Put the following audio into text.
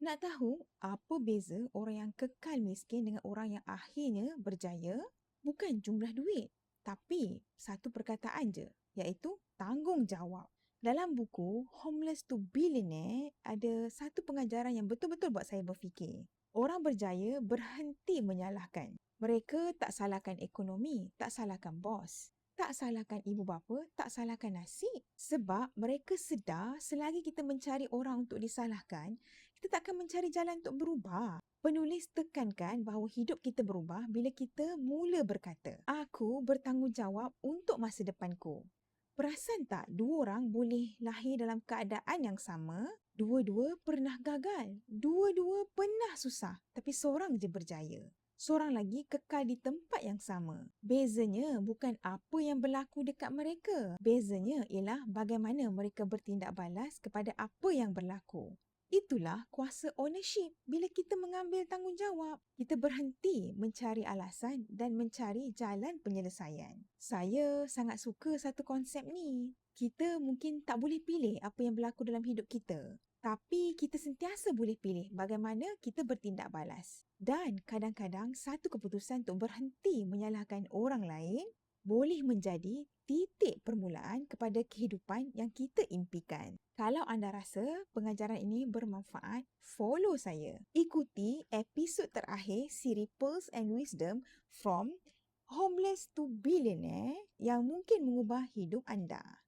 Nak tahu apa beza orang yang kekal miskin dengan orang yang akhirnya berjaya? Bukan jumlah duit, tapi satu perkataan je, iaitu tanggungjawab. Dalam buku Homeless to Billionaire, ada satu pengajaran yang betul-betul buat saya berfikir. Orang berjaya berhenti menyalahkan. Mereka tak salahkan ekonomi, tak salahkan bos. Tak salahkan ibu bapa, tak salahkan nasib. Sebab mereka sedar selagi kita mencari orang untuk disalahkan, kita tak akan mencari jalan untuk berubah. Penulis tekankan bahawa hidup kita berubah bila kita mula berkata, aku bertanggungjawab untuk masa depanku. Perasan tak dua orang boleh lahir dalam keadaan yang sama? Dua-dua pernah gagal. Dua-dua pernah susah. Tapi seorang je berjaya. Seorang lagi kekal di tempat yang sama. Bezanya bukan apa yang berlaku dekat mereka. Bezanya ialah bagaimana mereka bertindak balas kepada apa yang berlaku. Itulah kuasa ownership. Bila kita mengambil tanggungjawab, kita berhenti mencari alasan dan mencari jalan penyelesaian. Saya sangat suka satu konsep ni. Kita mungkin tak boleh pilih apa yang berlaku dalam hidup kita. Tapi kita sentiasa boleh pilih bagaimana kita bertindak balas. Dan kadang-kadang satu keputusan untuk berhenti menyalahkan orang lain boleh menjadi titik permulaan kepada kehidupan yang kita impikan. Kalau anda rasa pengajaran ini bermanfaat, follow saya. Ikuti episod terakhir siri Pearls and Wisdom from Homeless to Billionaire yang mungkin mengubah hidup anda.